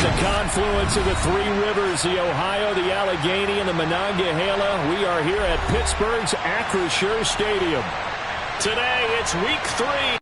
At the confluence of the three rivers, the Ohio, the Allegheny, and the Monongahela, we are here at Pittsburgh's Acrisure Stadium. Today, it's week 3.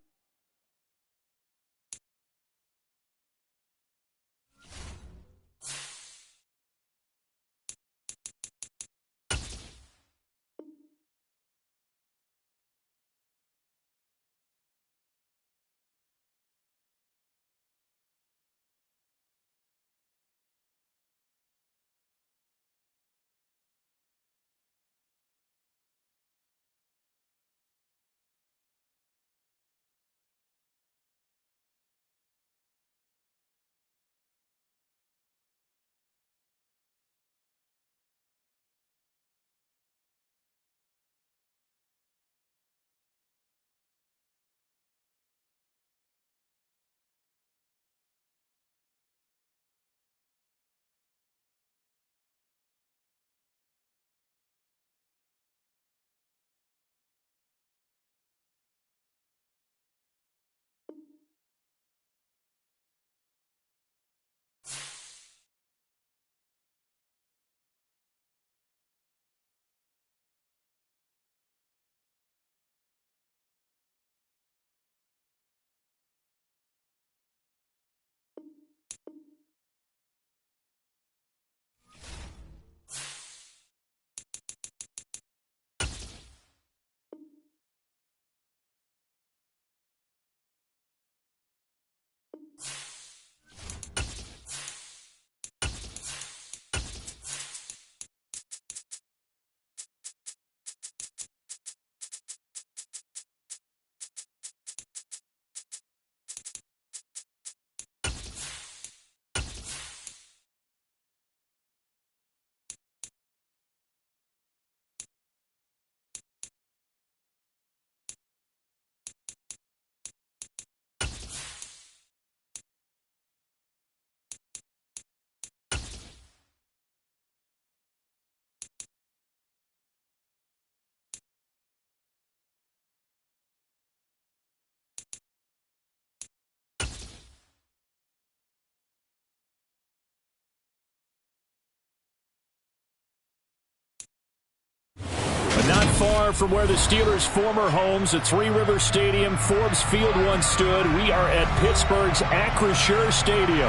Not far from where the Steelers' former homes at Three River Stadium, Forbes Field once stood, we are at Pittsburgh's Acrisure Stadium.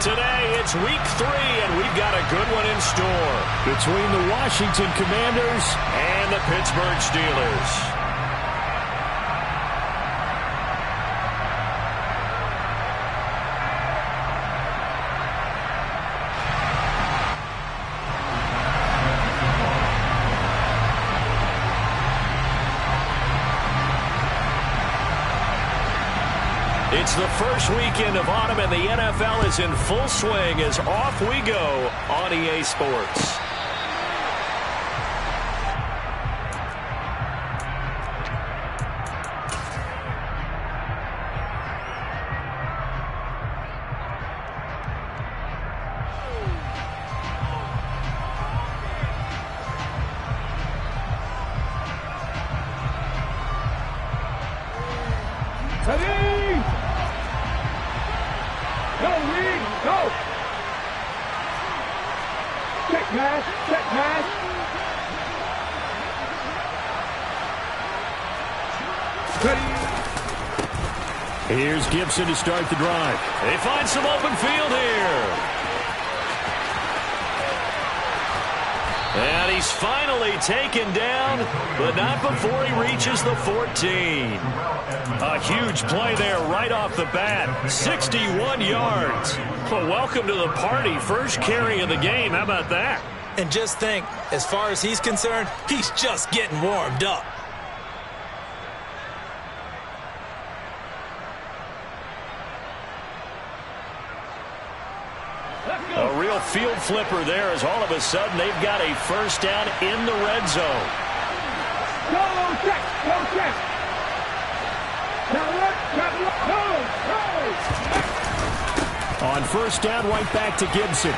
Today, it's week 3, and we've got a good one in store. Between the Washington Commanders and the Pittsburgh Steelers. It's the first weekend of autumn, and the NFL is in full swing as off we go on EA Sports. Here's Gibson to start the drive. They find some open field here. And he's finally taken down, but not before he reaches the 14. A huge play there right off the bat. 61 yards. Well, welcome to the party. First carry of the game. How about that? And just think, as far as he's concerned, he's just getting warmed up. A real field flipper there as all of a sudden they've got a first down in the red zone. Go check, go check. On first down, right back to Gibson.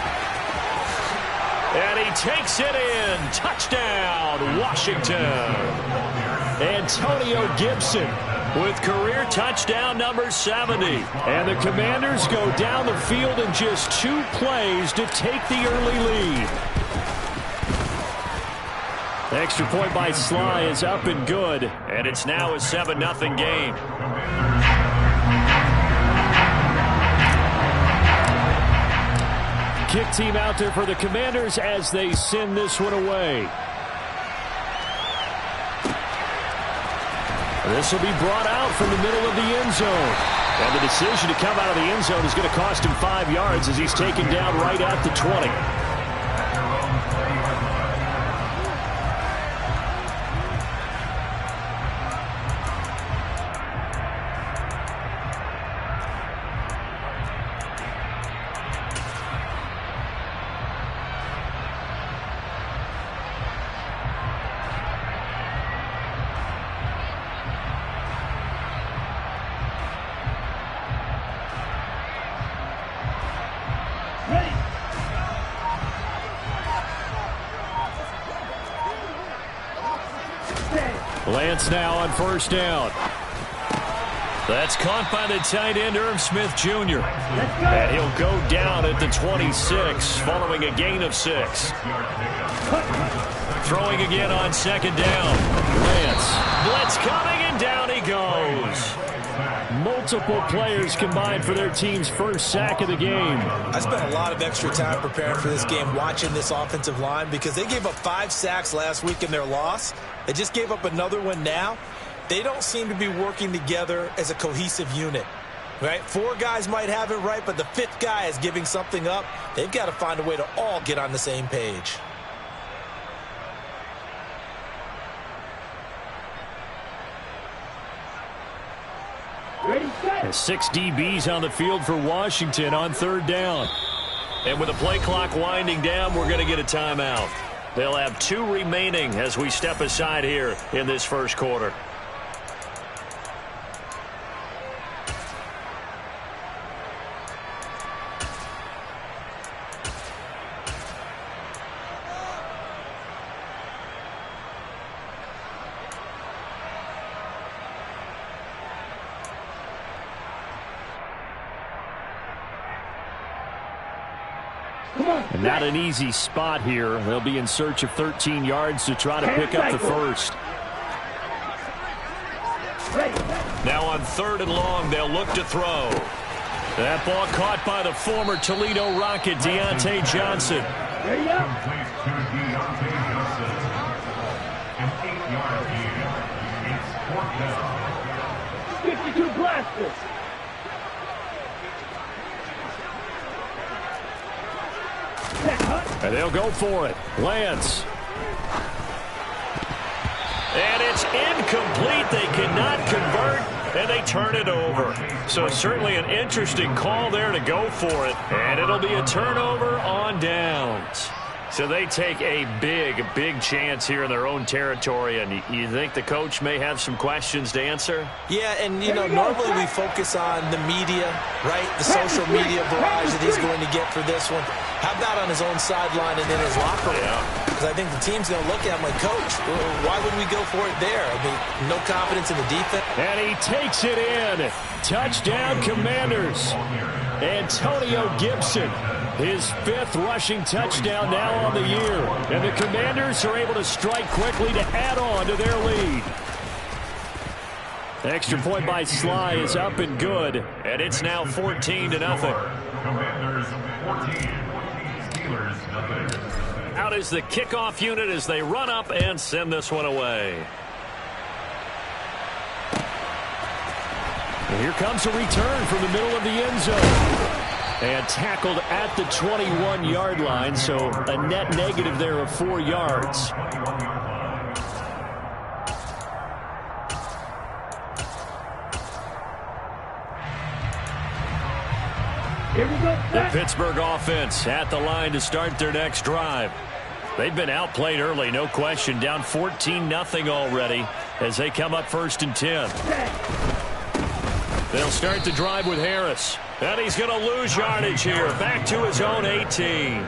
And he takes it in. Touchdown, Washington. Antonio Gibson with career touchdown number 70. And the Commanders go down the field in just 2 plays to take the early lead. Extra point by Sly is up and good. And it's now a 7-0 game. Kick team out there for the Commanders as they send this one away. This will be brought out from the middle of the end zone. And the decision to come out of the end zone is going to cost him 5 yards as he's taken down right at the 20. Lance now on first down. That's caught by the tight end, Irv Smith Jr. And he'll go down at the 26 following a gain of 6. Throwing again on second down. Lance. Blitz coming, and down he goes. Multiple players combined for their team's first sack of the game. I spent a lot of extra time preparing for this game watching this offensive line because they gave up 5 sacks last week in their loss. They just gave up another one now. They don't seem to be working together as a cohesive unit. Right? 4 guys might have it right, but the 5th guy is giving something up. They've got to find a way to all get on the same page. And 6 DBs on the field for Washington on third down. And with the play clock winding down, we're going to get a timeout. They'll have 2 remaining as we step aside here in this first quarter. And not an easy spot here. They'll be in search of 13 yards to try to pick up the first. Now on 3rd and long, they'll look to throw. That ball caught by the former Toledo Rocket, Deontay Johnson. There you go. 52 blasters. And they'll go for it. Lance. And it's incomplete. They cannot convert, and they turn it over. So certainly an interesting call there to go for it. And it'll be a turnover on downs. So they take a big chance here in their own territory. And you think the coach may have some questions to answer? Yeah, and, you know, normally we focus on the media, right? The social media barrage that he's going to get for this one. How about on his own sideline and in his locker room? Because I think the team's going to look at him like, Coach, why would we go for it there? I mean, no confidence in the defense. And he takes it in. Touchdown, Commanders. Antonio Gibson, his 5th rushing touchdown now on the year. And the Commanders are able to strike quickly to add on to their lead. Extra point by Sly is up and good. And it's now 14-0. Commanders 14, Steelers nothing. Out is the kickoff unit as they run up and send this one away. And here comes a return from the middle of the end zone. And tackled at the 21-yard line, so a net negative there of 4 yards. Here we go. The Pittsburgh offense at the line to start their next drive. They've been outplayed early, no question. Down 14-0 already as they come up 1st and 10. They'll start the drive with Harris. And he's going to lose yardage here. Back to his own 18.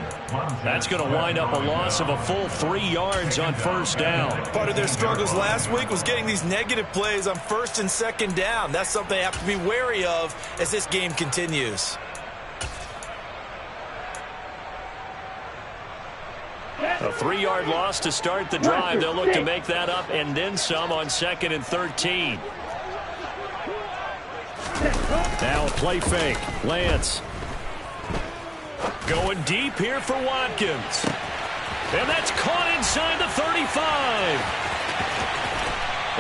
That's going to wind up a loss of a full 3 yards on first down. Part of their struggles last week was getting these negative plays on first and second down. That's something they have to be wary of as this game continues. A 3-yard loss to start the drive. They'll look to make that up and then some on 2nd and 13. Now a play fake. Lance. Going deep here for Watkins. And that's caught inside the 35.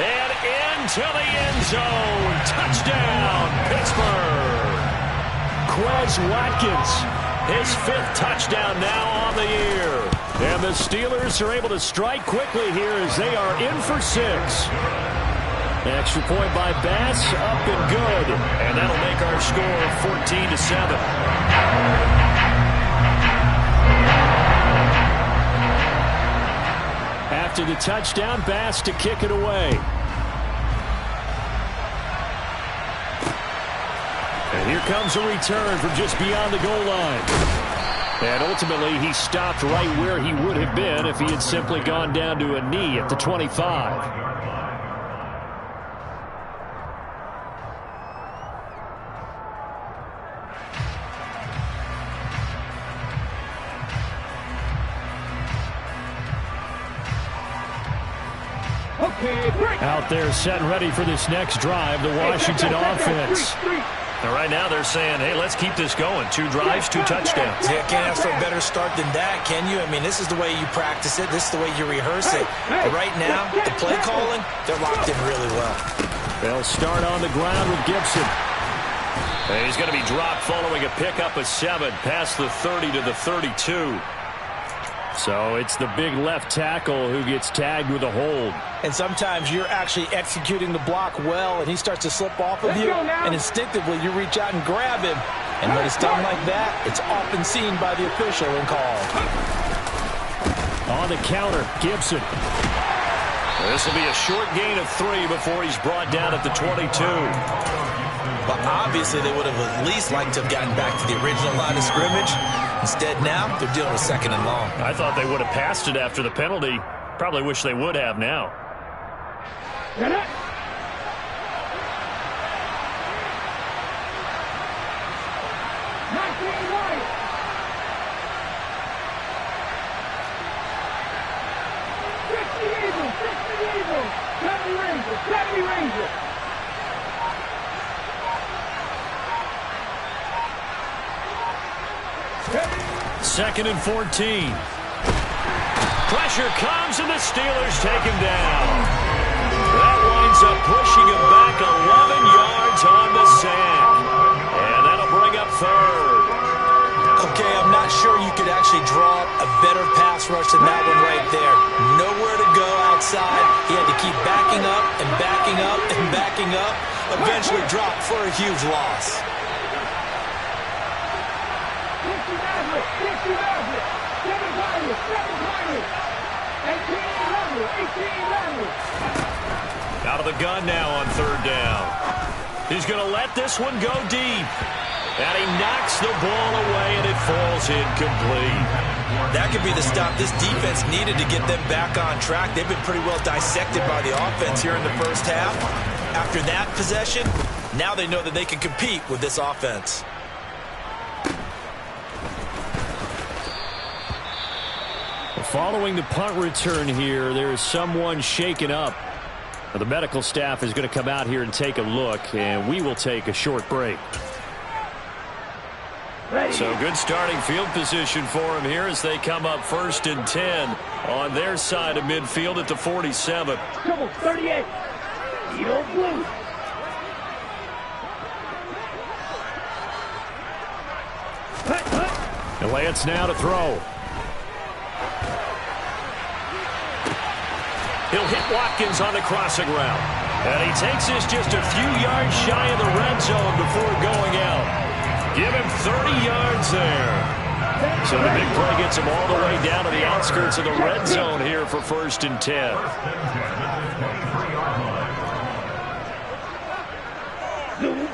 And into the end zone. Touchdown, Pittsburgh. Quez Watkins. His 5th touchdown now on the year. And the Steelers are able to strike quickly here as they are in for 6. Extra point by Bass, up and good. And that'll make our score 14-7. After the touchdown, Bass to kick it away. And here comes a return from just beyond the goal line. And ultimately, he stopped right where he would have been if he had simply gone down to a knee at the 25. Out there set and ready for this next drive, the Washington offense. And right now they're saying, hey, let's keep this going. 2 drives, 2 touchdowns. Yeah, can't ask for a better start than that, can you? I mean, this is the way you practice it. This is the way you rehearse it. But right now, the play calling, they're locked in really well. They'll start on the ground with Gibson. And he's going to be dropped following a pickup of 7 past the 30 to the 32. So it's the big left tackle who gets tagged with a hold. And sometimes you're actually executing the block well, and he starts to slip off of you, and instinctively you reach out and grab him. And when it's done like that, it's often seen by the official and called. On the counter, Gibson. This will be a short gain of 3 before he's brought down at the 22. But obviously they would have at least liked to have gotten back to the original line of scrimmage. Instead now, they're dealing with 2nd and long. I thought they would have passed it after the penalty. Probably wish they would have now. Get it. Ranger. 2nd and 14. Pressure comes, and the Steelers take him down. That winds up pushing him back 11 yards on the sack. And that'll bring up 3rd. Okay, I'm not sure you could actually draw a better pass rush than that one right there. Nowhere to go outside. He had to keep backing up and backing up and backing up. Eventually dropped for a huge loss. Out of the gun now on 3rd down. He's going to let this one go deep. And he knocks the ball away, and it falls incomplete. That could be the stop this defense needed to get them back on track. They've been pretty well dissected by the offense here in the first half. After that possession, now they know that they can compete with this offense. Following the punt return here, there is someone shaken up. The medical staff is going to come out here and take a look, and we will take a short break. So good starting field position for him here as they come up 1st and 10 on their side of midfield at the 47. Double 38. Eagle blue. And Lance now to throw. He'll hit Watkins on the crossing route. And he takes this just a few yards shy of the red zone before going out. Give him 30 yards there. So the big play gets him all the way down to the outskirts of the red zone here for 1st and 10.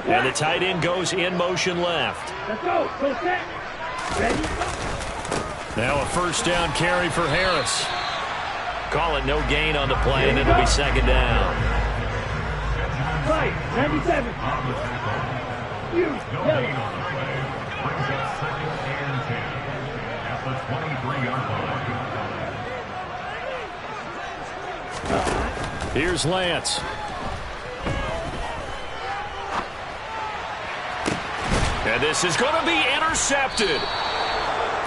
And the tight end goes in motion left. Let's go. Go set. Ready? Now a first down carry for Harris. Call it no gain on the play, and it'll be second down. Right. 97. You. No gain on the play. Brings up 2nd and 10 at the 23-yard line. Here's Lance. And this is going to be intercepted.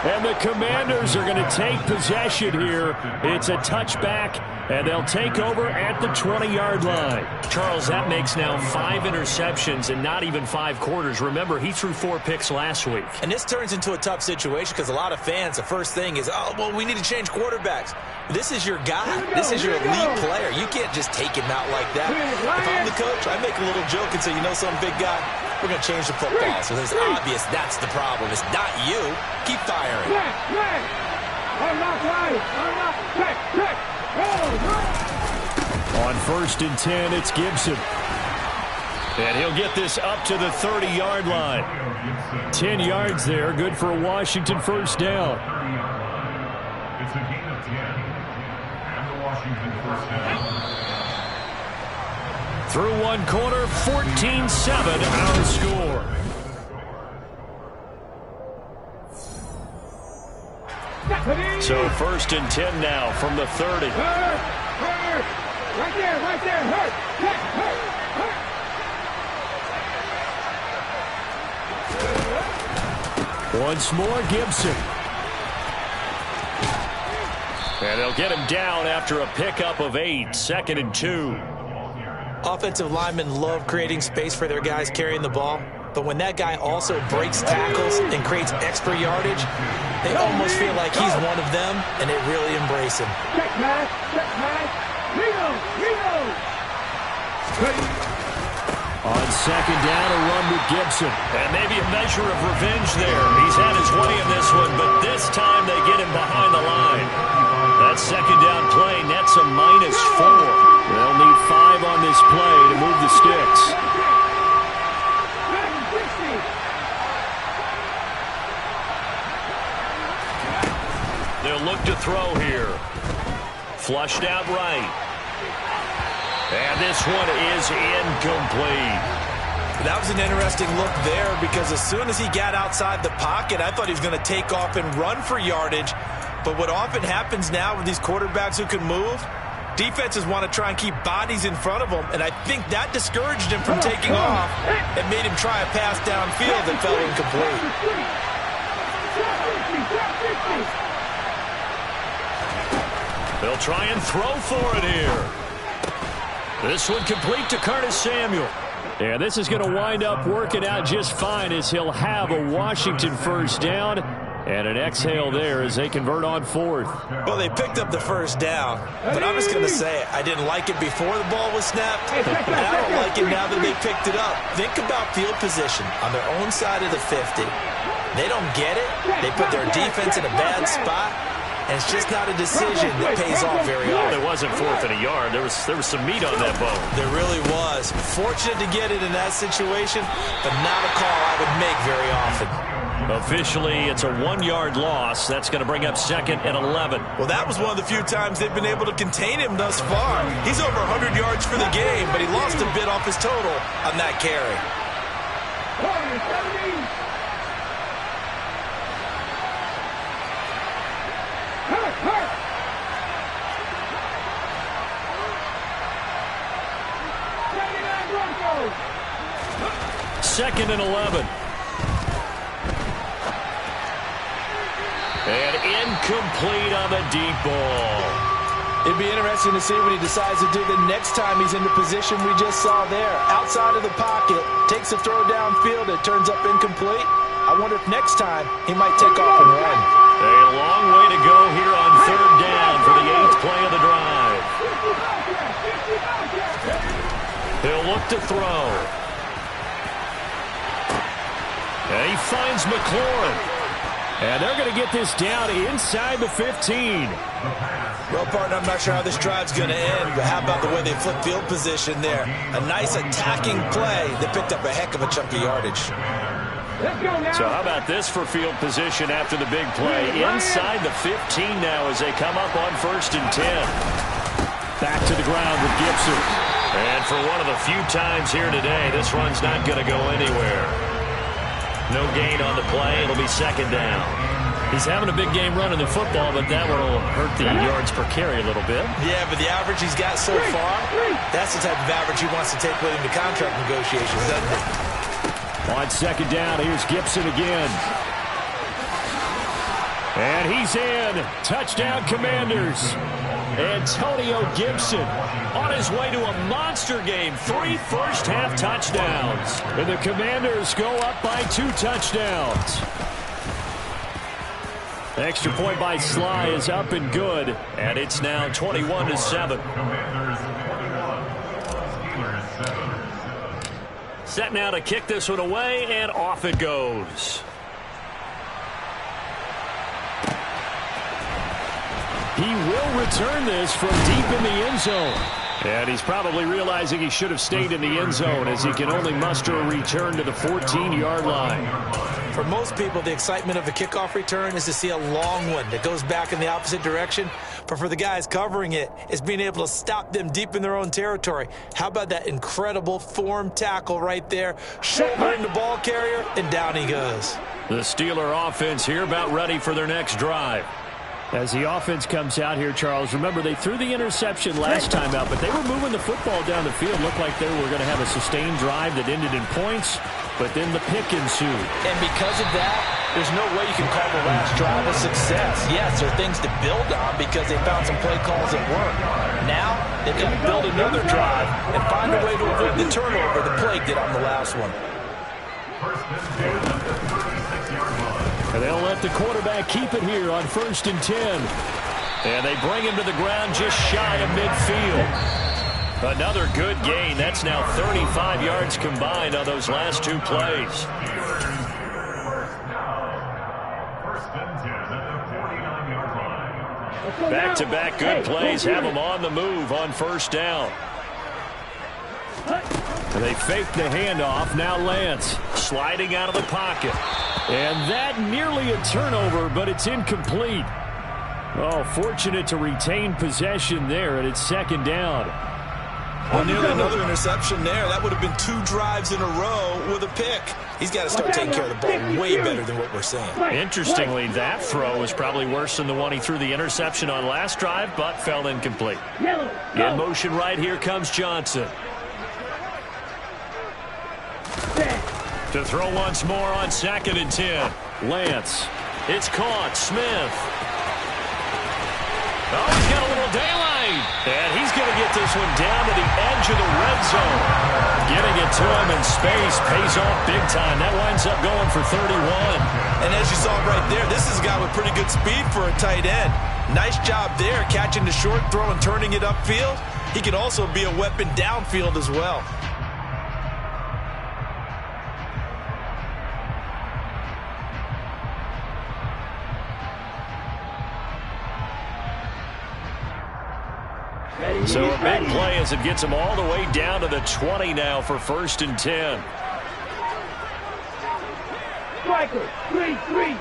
And the Commanders are going to take possession here. It's a touchback, and they'll take over at the 20-yard line. Charles, that makes now 5 interceptions and not even 5 quarters. Remember, he threw 4 picks last week. And this turns into a tough situation because a lot of fans, the first thing is, oh, well, we need to change quarterbacks. This is your guy. This is your elite player. You can't just take him out like that. If I'm the coach, I make a little joke and say, you know, some big guy, we're going to change the football. So it's obvious that's the problem. It's not you. Keep firing. On 1st and 10, it's Gibson. And he'll get this up to the 30-yard line. 10 yards there, good for a Washington first down. It's a gain of 10. And the Washington first down. Through one quarter, 14-7 our score. So 1st and 10 now from the 30. Hurt. Right there. Hurt. Once more, Gibson. And they'll get him down after a pickup of 8. 2nd and 2. Offensive linemen love creating space for their guys carrying the ball. But when that guy also breaks tackles and creates extra yardage, they almost feel like he's one of them, and they really embrace him. Check pass. Reno. On 2nd down, a run with Gibson. And maybe a measure of revenge there. He's had his way in this one, but this time they get him behind the line. That 2nd down play nets a -4. They'll need 5 on this play to move the sticks. They'll look to throw here. Flushed out right. And this one is incomplete. That was an interesting look there because as soon as he got outside the pocket, I thought he was going to take off and run for yardage. But what often happens now with these quarterbacks who can move, defenses want to try and keep bodies in front of them, and I think that discouraged him from taking off and made him try a pass downfield that fell incomplete. They'll try and throw for it here. This one complete to Curtis Samuel. And this is going to wind up working out just fine as he'll have a Washington first down. And an exhale there as they convert on 4th. Well, they picked up the first down, but I'm just going to say it. I didn't like it before the ball was snapped, and I don't like it now that they picked it up. Think about field position on their own side of the 50. They don't get it. They put their defense in a bad spot, and it's just not a decision that pays off very often. It wasn't 4th and a yard. There was some meat on that bone. There really was. Fortunate to get it in that situation, but not a call I would make very often. Officially, it's a 1-yard loss. That's going to bring up 2nd and 11. Well, that was one of the few times they've been able to contain him thus far. He's over 100 yards for the game, but he lost a bit off his total on that carry. Second and 11. And incomplete on the deep ball. It'd be interesting to see what he decides to do the next time he's in the position we just saw there. Outside of the pocket, takes a throw downfield, it turns up incomplete. I wonder if next time he might take off and run. A long way to go here on 3rd down for the 8th play of the drive. He'll look to throw. And he finds McLaurin. And they're going to get this down inside the 15. Well, partner, I'm not sure how this drive's going to end, but how about the way they flip field position there? A nice attacking play that picked up a heck of a chunk of yardage. Let's go now. So how about this for field position after the big play? Inside the 15 now as they come up on 1st and 10. Back to the ground with Gibson. And for one of the few times here today, this run's not going to go anywhere. No gain on the play. It'll be 2nd down. He's having a big game running the football, but that one will hurt the yards per carry a little bit. Yeah, but the average he's got so far, that's the type of average he wants to take with him to contract negotiations, doesn't it? On 2nd down, here's Gibson again. And he's in. Touchdown, Commanders. Antonio Gibson on his way to a monster game. 3 first-half touchdowns. And the Commanders go up by 2 touchdowns. Extra point by Sly is up and good. And it's now 21-7. Set now to kick this one away, and off it goes. He will return this from deep in the end zone. And he's probably realizing he should have stayed in the end zone as he can only muster a return to the 14-yard line. For most people, the excitement of a kickoff return is to see a long one that goes back in the opposite direction. But for the guys covering it, it's being able to stop them deep in their own territory. How about that incredible form tackle right there? Shouldering the ball carrier, and down he goes. The Steeler offense here about ready for their next drive. As the offense comes out here, Charles, remember they threw the interception last time out, but they were moving the football down the field. Looked like they were going to have a sustained drive that ended in points, but then the pick ensued. And because of that, there's no way you can call the last drive a success. Yes, there are things to build on because they found some play calls that work. Now, they've got to build another drive and find a way to avoid the turnover the play did on the last one. And they'll let the quarterback keep it here on 1st and 10. And they bring him to the ground just shy of midfield. Another good gain. That's now 35 yards combined on those last 2 plays. Back-to-back good plays have them on the move on 1st down. They fake the handoff. Now Lance Sliding out of the pocket. And that nearly a turnover, but it's incomplete. Oh, fortunate to retain possession there, and it's 2nd down. Well, nearly another interception there. That would have been 2 drives in a row with a pick. He's got to start taking care of the ball way better than what we're seeing. Interestingly, that throw was probably worse than the one he threw the interception on last drive, but fell incomplete. In motion right here comes Johnson. To throw once more on 2nd and 10. Lance. It's caught. Smith. Oh, he's got a little daylight. And he's going to get this one down to the edge of the red zone. Getting it to him in space pays off big time. That winds up going for 31. And as you saw right there, this is a guy with pretty good speed for a tight end. Nice job there, catching the short throw and turning it upfield. He can also be a weapon downfield as well. So a big play as it gets him all the way down to the 20 now for 1st and 10. Striker, 3-3.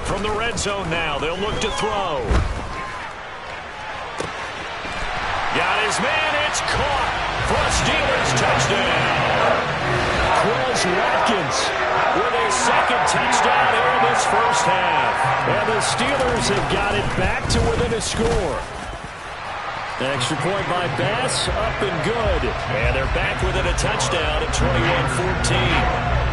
From the red zone now, they'll look to throw. Got his man, it's caught for a Steelers touchdown. Quez Watkins With his 2nd touchdown here in this 1st half. And the Steelers have got it back to within a score. Extra point by Bass, up and good. And they're back within a touchdown at 21-14.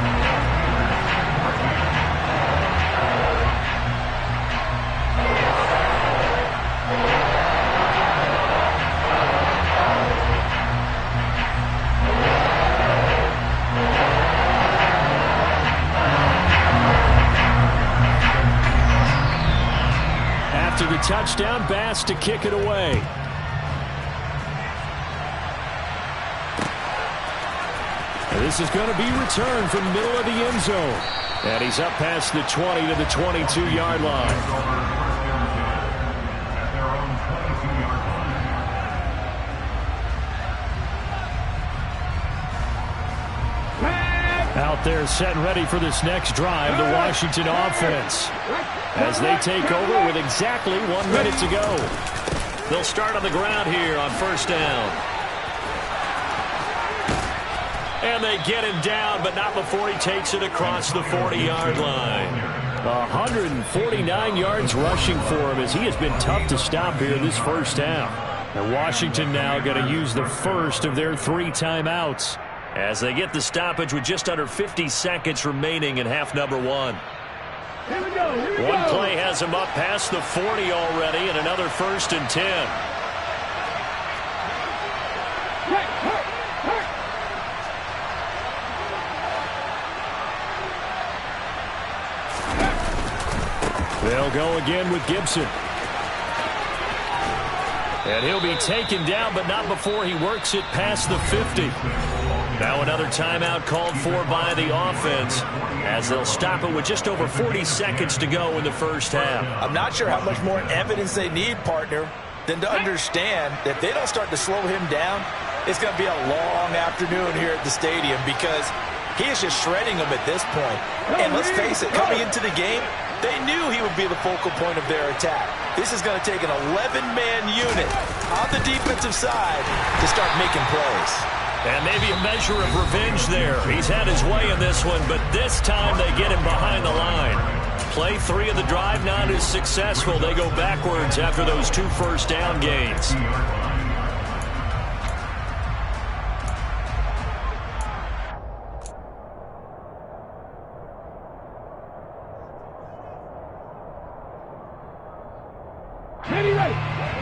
After the touchdown, Bass to kick it away. This is going to be returned from middle of the end zone. And he's up past the 20 to the 22-yard line. At their own 22-yard line. Out there set and ready for this next drive, the Washington offense, as they take over with exactly 1 minute to go. They'll start on the ground here on first down. And they get him down, but not before he takes it across the 40-yard line. 149 yards rushing for him, as he has been tough to stop here this first half. And Washington now going to use the first of their 3 timeouts, as they get the stoppage with just under 50 seconds remaining in half number 1. Here we go. One play has him up past the 40 already, and another 1st and 10. They'll go again with Gibson. And he'll be taken down, but not before he works it past the 50. Now another timeout called for by the offense, as they'll stop it with just over 40 seconds to go in the first half. I'm not sure how much more evidence they need, partner, than to understand that if they don't start to slow him down, it's going to be a long afternoon here at the stadium, because he is just shredding them at this point. And let's face it, coming into the game, they knew he would be the focal point of their attack. This is going to take an 11-man unit on the defensive side to start making plays. And maybe a measure of revenge there. He's had his way in this one, but this time they get him behind the line. Play 3 of the drive not as successful. They go backwards after those 2 first down gains.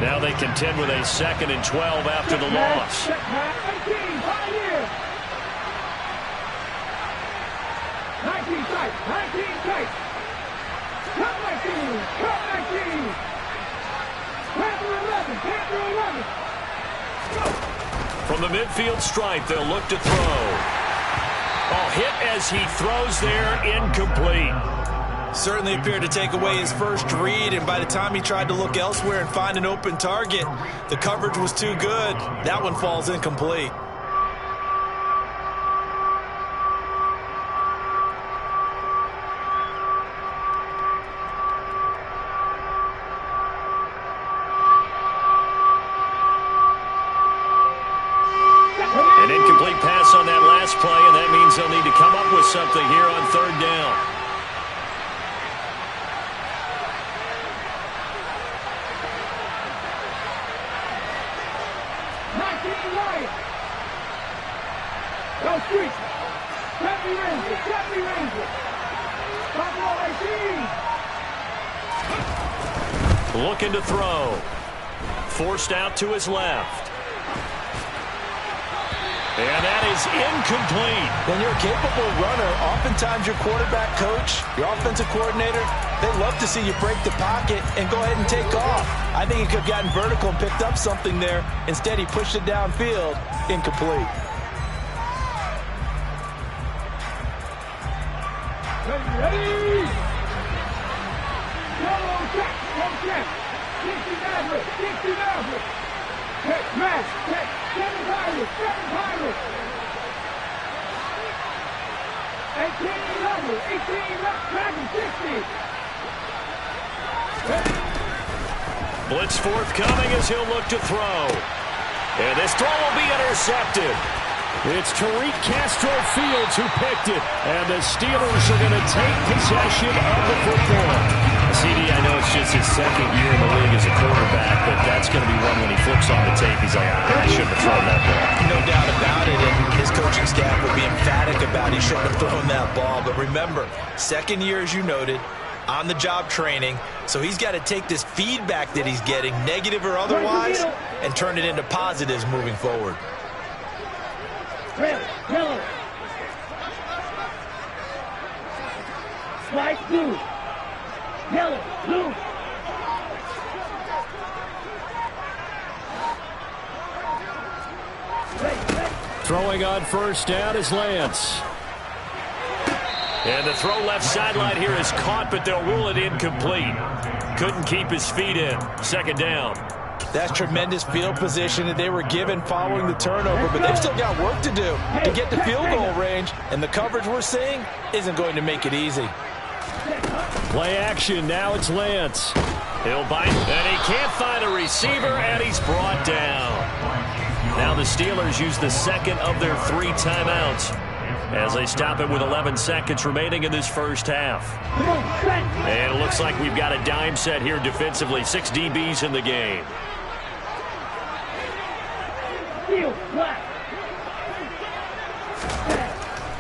Now they contend with a 2nd and 12 after the loss. 19 tight. Cut 19. Panther 11. From the midfield stripe, they'll look to throw. Hit as he throws there, incomplete. Certainly appeared to take away his first read, and by the time he tried to look elsewhere and find an open target, the coverage was too good. That one falls incomplete. An incomplete pass on that last play, and that means they'll need to come up with something here on 3rd down. Looking to throw. Forced out to his left. And that is incomplete. When you're a capable runner, oftentimes your quarterback coach, your offensive coordinator, they love to see you break the pocket and go ahead and take off. I think he could have gotten vertical and picked up something there. Instead, he pushed it downfield. Incomplete. Ready? Check. 60 Hey, Matt, check. 7 Pirates. 18 left, Dragon 60. Blitz forthcoming as he'll look to throw. And this throw will be intercepted. It's Tariq Castro Fields who picked it, and the Steelers are going to take possession of the football. CD, I know it's just his 2nd year in the league as a quarterback, but that's going to be one when he flips on the tape. He's like, I shouldn't have thrown that ball. No doubt about it, and his coaching staff will be emphatic about he shouldn't have thrown that ball. But remember, 2nd year, as you noted, on-the-job training, so he's got to take this feedback that he's getting, negative or otherwise, and turn it into positives moving forward. Miller. Strike 2. Miller, loose. Throwing Throwing on first down is Lance. And the throw left sideline here is caught, but they'll rule it incomplete. Couldn't keep his feet in. Second down. That's tremendous field position that they were given following the turnover, but they've still got work to do to get to field goal range, and the coverage we're seeing isn't going to make it easy. Play action. Now it's Lance. He'll bite, and he can't find a receiver, and he's brought down. Now the Steelers use the second of their 3 timeouts as they stop it with 11 seconds remaining in this first half. And it looks like we've got a dime set here defensively. 6 DBs in the game.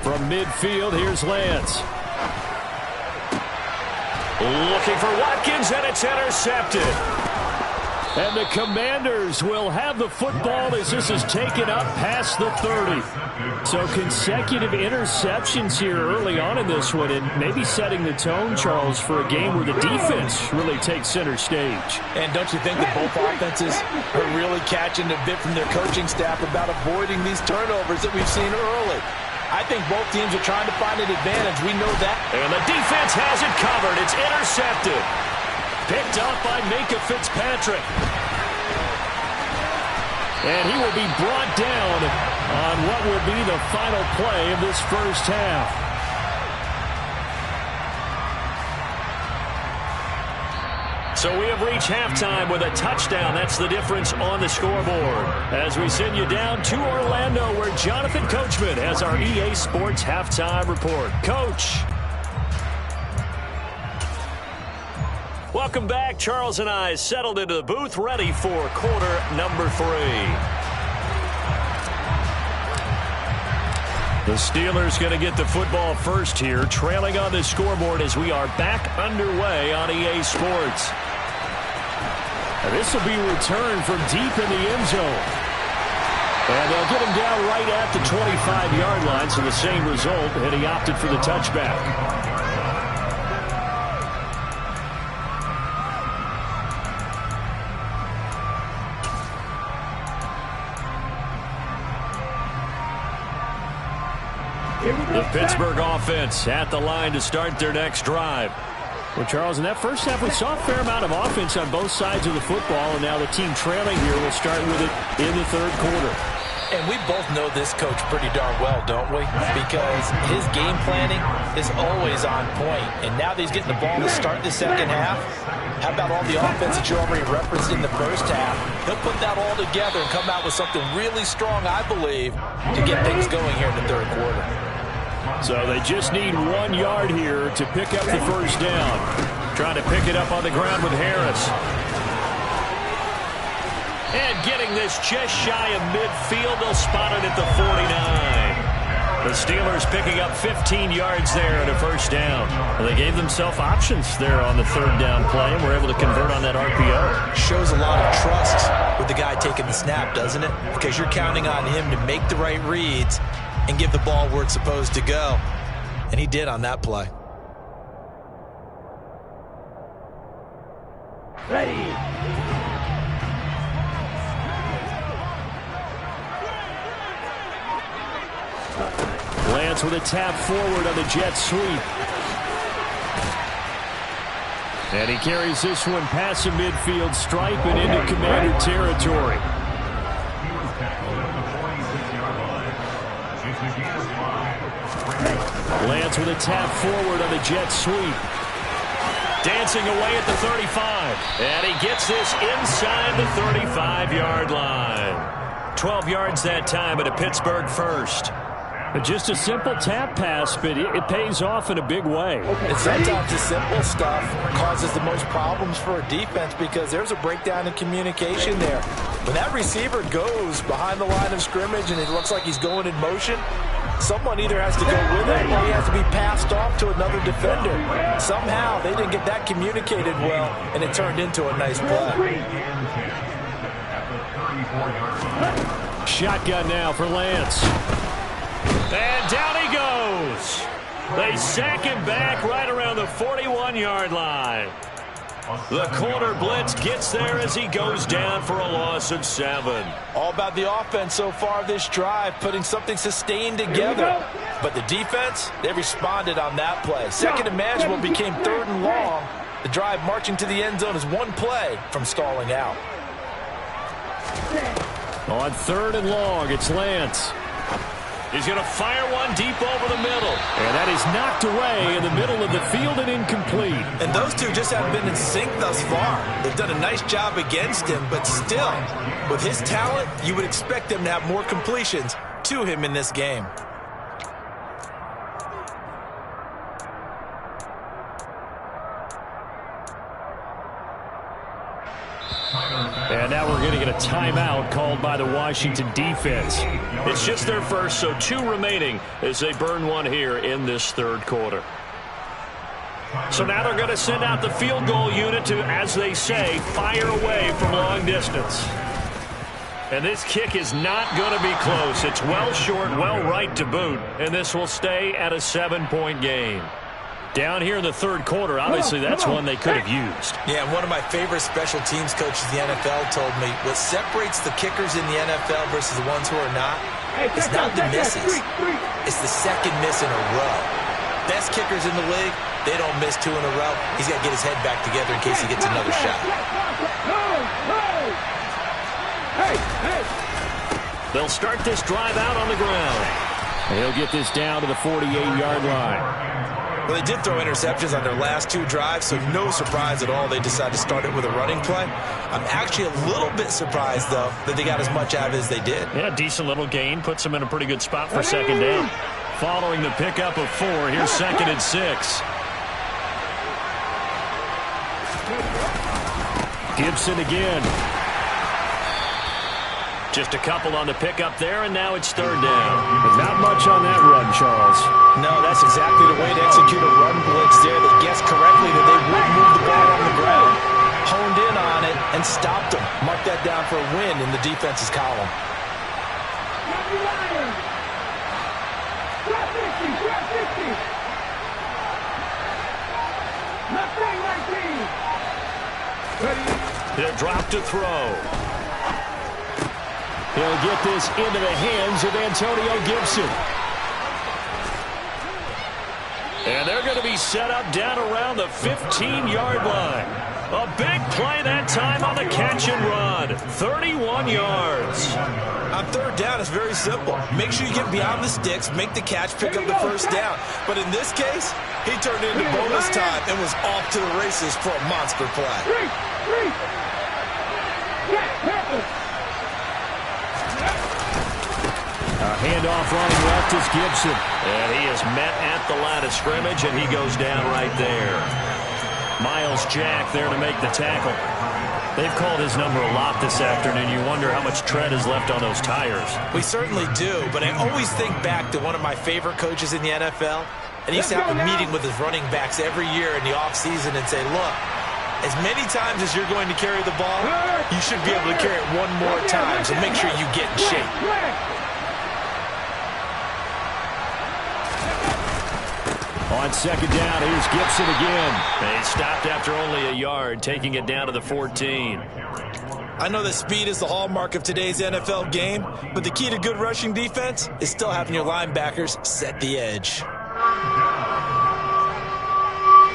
From midfield, here's Lance. Looking for Watkins, and it's intercepted. And the Commanders will have the football as this is taken up past the 30. So consecutive interceptions here early on in this one, and maybe setting the tone, Charles, for a game where the defense really takes center stage. And don't you think that both offenses are really catching a bit from their coaching staff about avoiding these turnovers that we've seen early? I think both teams are trying to find an advantage. We know that. And the defense has it covered. It's intercepted. Picked off by Minka Fitzpatrick. And he will be brought down on what will be the final play of this first half. So we have reached halftime with a touchdown. That's the difference on the scoreboard. As we send you down to Orlando, where Jonathan Coachman has our EA Sports halftime report. Coach. Welcome back. Charles and I settled into the booth, ready for quarter number 3. The Steelers going to get the football first here, trailing on the scoreboard as we are back underway on EA Sports. And this will be returned from deep in the end zone. And they'll get him down right at the 25-yard line, so the same result, and he opted for the touchback. The Pittsburgh offense at the line to start their next drive. Well, Charles, in that first half, we saw a fair amount of offense on both sides of the football, and now the team trailing here will start with it in the third quarter. And we both know this coach pretty darn well, don't we? Because his game planning is always on point. And now that he's getting the ball to start the second half, how about all the offense that you already referenced in the first half? He'll put that all together and come out with something really strong, I believe, to get things going here in the third quarter. So they just need 1 yard here to pick up the first down. Trying to pick it up on the ground with Harris. And getting this just shy of midfield, they'll spot it at the 49. The Steelers picking up 15 yards there and a first down. Well, they gave themselves options there on the third down play, and were able to convert on that RPO. Shows a lot of trust with the guy taking the snap, doesn't it? Because you're counting on him to make the right reads and give the ball where it's supposed to go. And he did on that play. Ready. Lance with a tap forward on the jet sweep. And he carries this one past the midfield stripe and into Commander territory. Lance with a tap forward on the jet sweep. Dancing away at the 35. And he gets this inside the 35-yard line. 12 yards that time at a Pittsburgh first. Just a simple tap pass, but it pays off in a big way. And sometimes the simple stuff causes the most problems for a defense because there's a breakdown in communication there. When that receiver goes behind the line of scrimmage and it looks like he's going in motion, someone either has to go with him or he has to be passed off to another defender. Somehow they didn't get that communicated well, and it turned into a nice play. Shotgun now for Lance. And down he goes. They sack him back right around the 41-yard line. The corner blitz gets there as he goes down for a loss of 7. All about the offense so far this drive, putting something sustained together. But the defense, they responded on that play. Second and manageable became 3rd and long. The drive marching to the end zone is one play from stalling out. On 3rd and long, it's Lance. He's going to fire one deep over the middle. And that is knocked away in the middle of the field and incomplete. And those two just haven't been in sync thus far. They've done a nice job against him, but still, with his talent, you would expect them to have more completions to him in this game. And now we're going to get a timeout called by the Washington defense. It's just their first, so 2 remaining as they burn one here in this 3rd quarter. So now they're going to send out the field goal unit to, as they say, fire away from long distance. And this kick is not going to be close. It's well short, well right to boot, and this will stay at a 7-point game. Down here in the 3rd quarter, obviously that's one they could have used. Yeah, one of my favorite special teams coaches in the NFL told me what separates the kickers in the NFL versus the ones who are not is not the misses. It's the second miss in a row. Best kickers in the league, they don't miss 2 in a row. He's got to get his head back together in case he gets another shot. They'll start this drive out on the ground. He'll get this down to the 48-yard line. Well, they did throw interceptions on their last 2 drives, so no surprise at all they decided to start it with a running play. I'm actually a little bit surprised, though, that they got as much out of it as they did. Yeah, decent little gain. Puts them in a pretty good spot for 2nd down. Following the pickup of 4, here's 2nd and 6. Gibson again. Just a couple on the pickup there, and now it's 3rd down. Not much on that run, Charles. No, that's exactly the way to execute a run blitz there. They guessed correctly that they would move the ball on the ground. Honed in on it and stopped them. Mark that down for a win in the defense's column. He'll drop to throw. He'll get this into the hands of Antonio Gibson. And they're going to be set up down around the 15-yard line. A big play that time on the catch and run. 31 yards. On 3rd down, it's very simple. Make sure you get beyond the sticks, make the catch, pick up the 1st down. But in this case, he turned into bonus time and was off to the races for a monster play. Handoff running left is Gibson. And he is met at the line of scrimmage, and he goes down right there. Miles Jack there to make the tackle. They've called his number a lot this afternoon. You wonder how much tread is left on those tires. We certainly do, but I always think back to one of my favorite coaches in the NFL. And he used to have a meeting with his running backs every year in the offseason and say, look, as many times as you're going to carry the ball, you should be able to carry it one more time, so make sure you get in shape. On 2nd down, here's Gibson again. They stopped after only a yard, taking it down to the 14. I know that speed is the hallmark of today's NFL game, but the key to good rushing defense is still having your linebackers set the edge.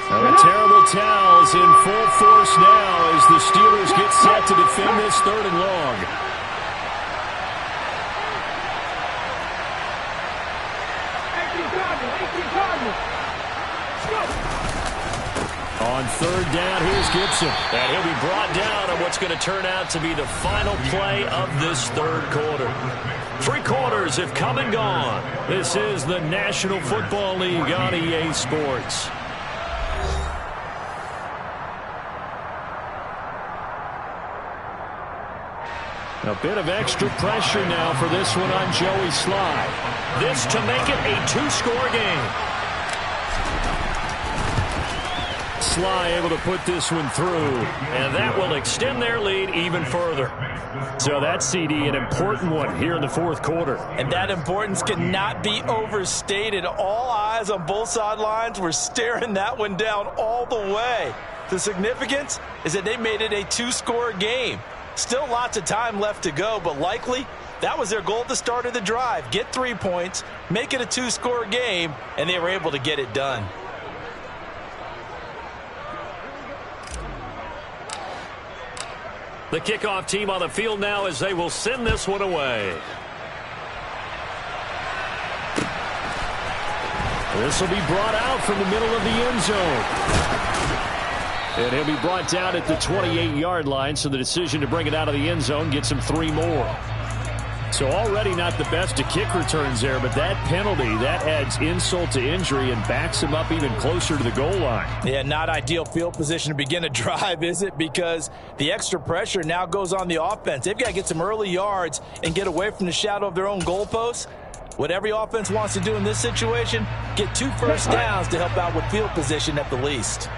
The terrible towels in full force now as the Steelers get set to defend this 3rd and long. On 3rd down, here's Gibson. And he'll be brought down on what's going to turn out to be the final play of this 3rd quarter. 3 quarters have come and gone. This is the National Football League on EA Sports. A bit of extra pressure now for this one on Joey Sly. This to make it a 2-score game. Sly able to put this one through. And that will extend their lead even further. So that CD, an important one here in the 4th quarter. And that importance cannot be overstated. All eyes on both sidelines were staring that one down all the way. The significance is that they made it a two-score game. Still lots of time left to go, but likely that was their goal at the start of the drive. Get 3 points, make it a two-score game, and they were able to get it done. The kickoff team on the field now as they will send this one away. This will be brought out from the middle of the end zone. And he'll be brought down at the 28-yard line, so the decision to bring it out of the end zone gets him 3 more. So already not the best to kick returns there, but that penalty, that adds insult to injury and backs him up even closer to the goal line. Yeah, not ideal field position to begin a drive, is it? Because the extra pressure now goes on the offense. They've got to get some early yards and get away from the shadow of their own goalposts. What every offense wants to do in this situation, get 2 first downs to help out with field position at the least.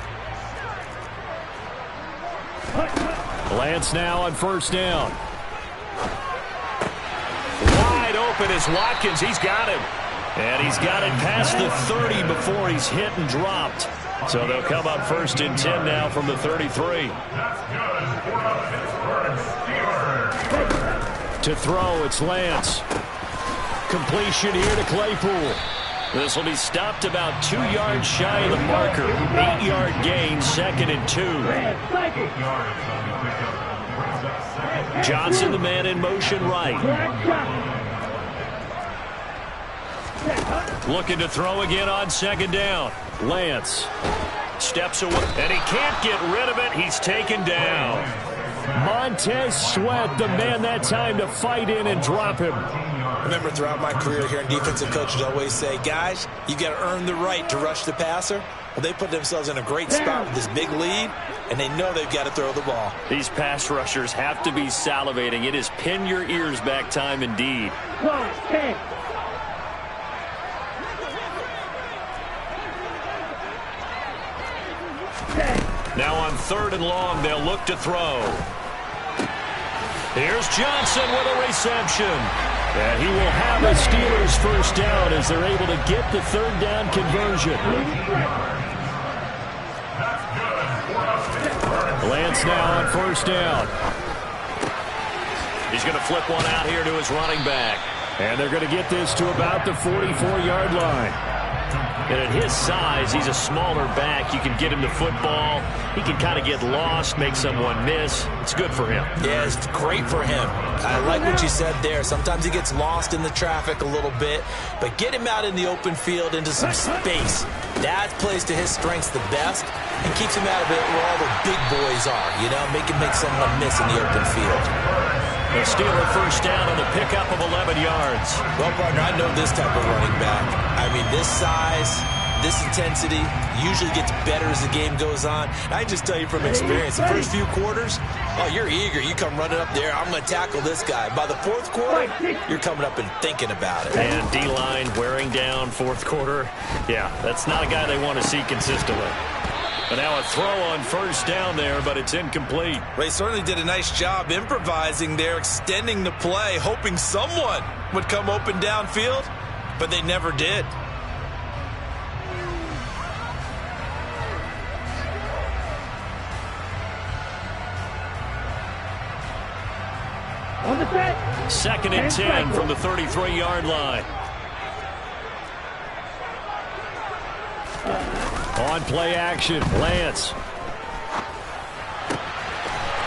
Lance now on first down. Wide open is Watkins. He's got him. And he's got it past the 30 before he's hit and dropped. So they'll come up 1st and 10 now from the 33. To throw, it's Lance. Completion here to Claypool. This will be stopped about 2 yards shy of the marker. 8-yard gain, 2nd and 2. Johnson, the man in motion right. Looking to throw again on 2nd down. Lance steps away, and he can't get rid of it. He's taken down. Montez Sweat, the man that time to fight in and drop him. Remember, throughout my career here in defensive coaches always say, guys, you got to earn the right to rush the passer. Well, they put themselves in a great spot with this big lead, and they know they've got to throw the ball. These pass rushers have to be salivating. It is pin your ears back time indeed. Now on 3rd and long, they'll look to throw. Here's Johnson with a reception. And he will have a Steelers first down as they're able to get the 3rd down conversion. Lance now on first down. He's going to flip one out here to his running back. And they're going to get this to about the 44-yard line. And at his size, he's a smaller back. You can get him the football. He can kind of get lost, make someone miss. It's good for him. Yeah, it's great for him. I like what you said there. Sometimes he gets lost in the traffic a little bit, but get him out in the open field into some space. That plays to his strengths the best and keeps him out of it where all the big boys are, you know, make someone miss in the open field. The Steeler first down on the pickup of 11 yards. Well, partner, I know this type of running back. I mean, this size, this intensity usually gets better as the game goes on. I just tell you from experience, the first few quarters, oh, you're eager. You come running up there, I'm going to tackle this guy. By the 4th quarter, you're coming up and thinking about it. And D-line wearing down 4th quarter. Yeah, that's not a guy they want to see consistently. And now a throw on first down there, but it's incomplete. Well, he certainly did a nice job improvising there, extending the play, hoping someone would come open downfield, but they never did. On the set. 2nd and 10 from the 33-yard line. On play action, Lance.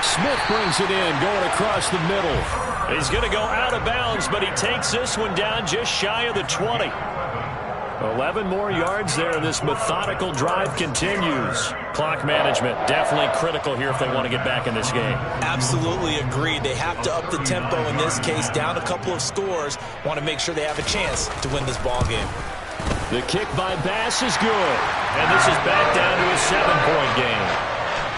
Smith brings it in, going across the middle. He's going to go out of bounds, but he takes this one down just shy of the 20. 11 more yards there. This methodical drive continues. Clock management definitely critical here if they want to get back in this game. Absolutely agreed. They have to up the tempo in this case, down a couple of scores. Want to make sure they have a chance to win this ball game. The kick by Bass is good. And this is back down to a 7-point game.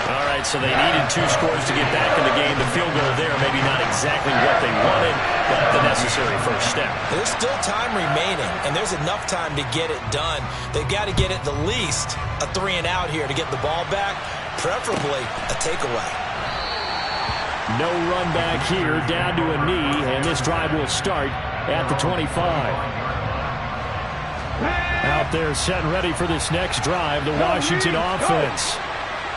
All right, so they needed 2 scores to get back in the game. The field goal there, maybe not exactly what they wanted, but the necessary first step. There's still time remaining, and there's enough time to get it done. They've got to get at the least a 3-and-out here to get the ball back, preferably a takeaway. No run back here, down to a knee, and this drive will start at the 25. Out there set and ready for this next drive, the Washington offense.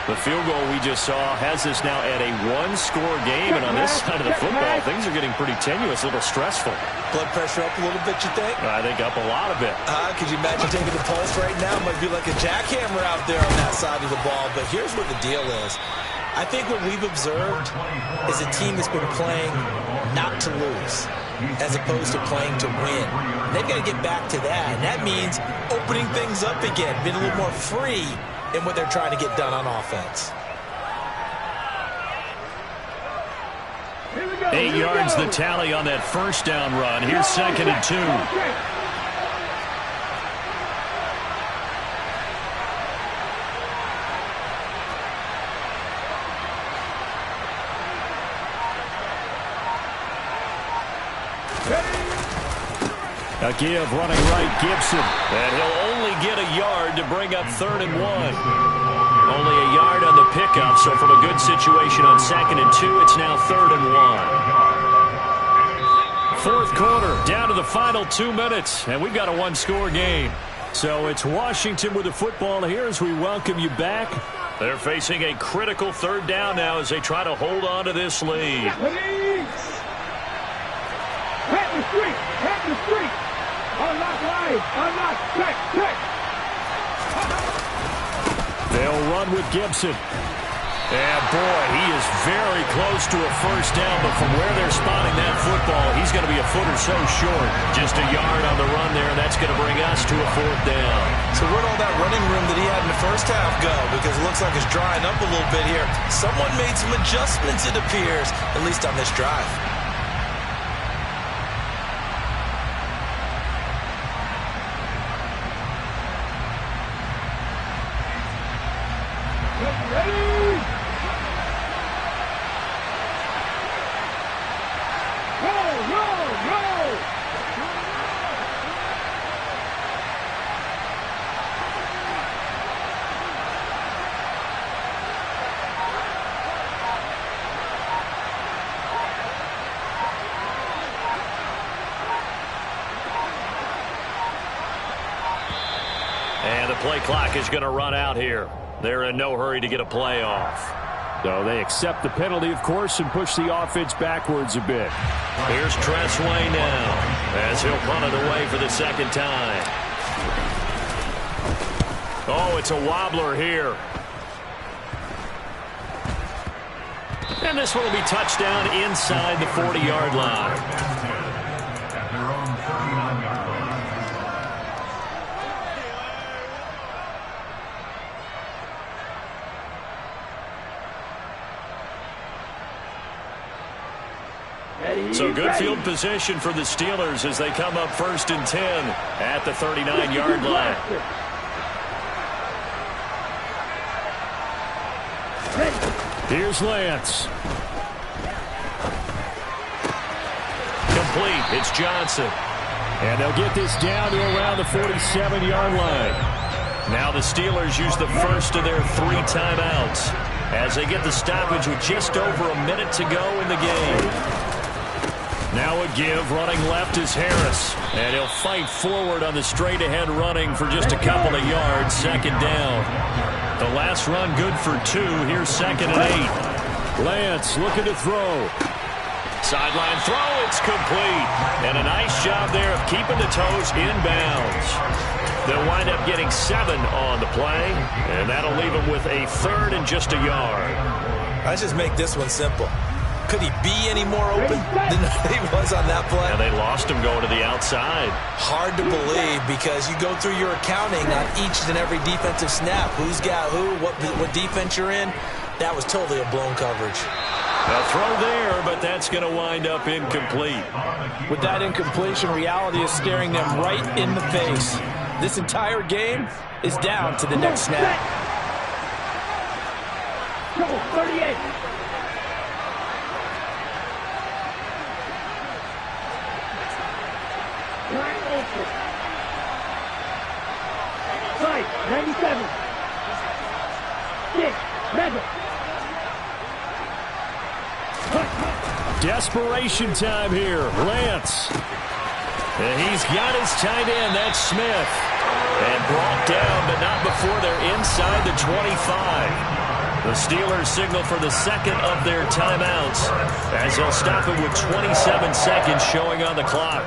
The field goal we just saw has us now at a one-score game, and on this side of the football, things are getting pretty tenuous, a little stressful. Blood pressure up a little bit, you think? I think up a lot of it. Could you imagine taking the pulse right now? It might be like a jackhammer out there on that side of the ball, but here's what the deal is. I think what we've observed is a team that's been playing not to lose as opposed to playing to win. And they've got to get back to that, and that means opening things up again, being a little more free in what they're trying to get done on offense. 8 yards the tally on that first down run. Here's 2nd and 2. A give running right, Gibson. And he'll only get a yard to bring up 3rd and 1. Only a yard on the pickup, so from a good situation on 2nd and 2, it's now 3rd and 1. Fourth quarter, down to the final 2 minutes, and we've got a one-score game. So it's Washington with the football here as we welcome you back. They're facing a critical 3rd down now as they try to hold on to this lead. Hit the street! Hit the street! Unlock line! Unlock! Check! Check! They'll run with Gibson. And boy, he is very close to a first down, but from where they're spotting that football, he's going to be a foot or so short. Just a yard on the run there, and that's going to bring us to a 4th down. So where'd all that running room that he had in the first half go? Because it looks like it's drying up a little bit here. Someone made some adjustments, it appears, at least on this drive. And the play clock is going to run out here. They're in no hurry to get a play off. So they accept the penalty, of course, and push the offense backwards a bit. Here's Tressway now as he'll punt it away for the 2nd time. Oh, it's a wobbler here. And this one will be touchdown inside the 40-yard line. At their own 39-yard line. So good field position for the Steelers as they come up 1st and 10 at the 39-yard line. Here's Lance. Complete. It's Johnson. And they'll get this down to around the 47-yard line. Now the Steelers use the first of their 3 timeouts as they get the stoppage with just over a minute to go in the game. Now a give, running left is Harris. And he'll fight forward on the straight-ahead running for just a couple of yards, 2nd down. The last run good for 2. Here's 2nd and 8. Lance looking to throw. Sideline throw, it's complete. And a nice job there of keeping the toes inbounds. They'll wind up getting 7 on the play, and that'll leave them with a 3rd and just a yard. Let's just make this one simple. Could he be any more open than he was on that play? And they lost him going to the outside. Hard to believe because you go through your accounting on each and every defensive snap. Who's got who, what defense you're in. That was totally a blown coverage. A throw there, but that's going to wind up incomplete. With that incompletion, reality is staring them right in the face. This entire game is down to the next snap. 38. Side, 97. 6, Rebel. Desperation time here. Lance. And he's got his tight end. That's Smith. And brought down, but not before they're inside the 25. The Steelers signal for the second of their timeouts as they'll stop it with 27 seconds showing on the clock.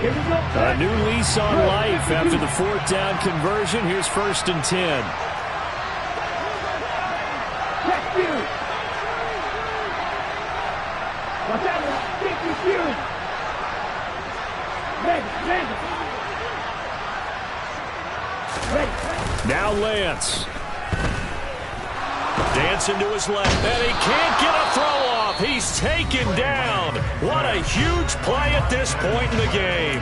A new lease on life after the fourth down conversion. Here's 1st and 10. Now Lance. Dancing to his left, and he can't get a throw off. He's taken down. What a huge play at this point in the game.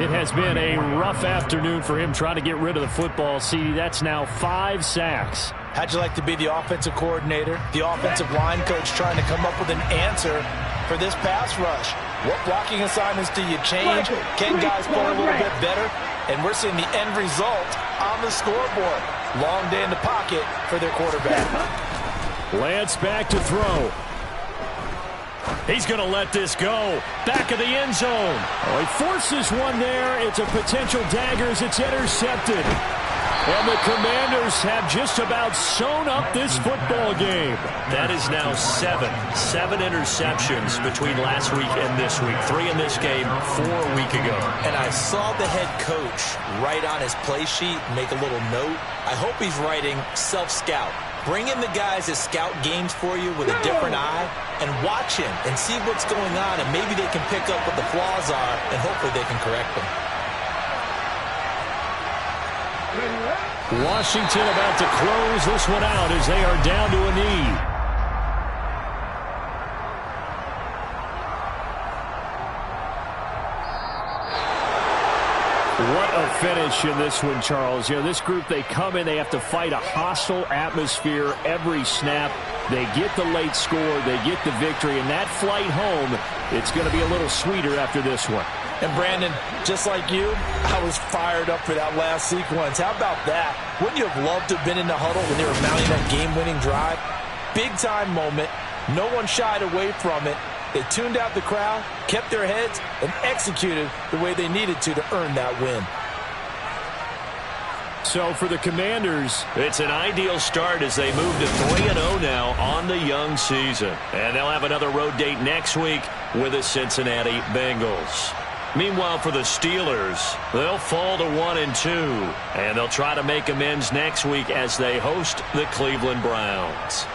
It has been a rough afternoon for him trying to get rid of the football, CD. That's now 5 sacks. How'd you like to be the offensive coordinator, the offensive line coach trying to come up with an answer for this pass rush? What blocking assignments do you change? Can guys play a little bit better? And we're seeing the end result on the scoreboard. Long day in the pocket for their quarterback. Lance back to throw. He's going to let this go. Back of the end zone. Oh, he forces one there. It's a potential dagger as it's intercepted. And the Commanders have just about sewn up this football game. That is now 7 interceptions between last week and this week. 3 in this game, 4 a week ago. And I saw the head coach write on his play sheet, make a little note. I hope he's writing self-scout. Bring in the guys that scout games for you with a different eye and watch him and see what's going on, and maybe they can pick up what the flaws are, and hopefully they can correct them. Washington about to close this one out as they are down to a knee. What a finish in this one, Charles. You know, this group, they come in, they have to fight a hostile atmosphere every snap. They get the late score, they get the victory, and that flight home, it's going to be a little sweeter after this one. And Brandon, just like you, I was fired up for that last sequence. How about that? Wouldn't you have loved to have been in the huddle when they were mounting that game-winning drive? Big-time moment. No one shied away from it. They tuned out the crowd, kept their heads, and executed the way they needed to earn that win. So for the Commanders, it's an ideal start as they move to 3-0 now on the young season. And they'll have another road date next week with the Cincinnati Bengals. Meanwhile, for the Steelers, they'll fall to 1-2, and they'll try to make amends next week as they host the Cleveland Browns.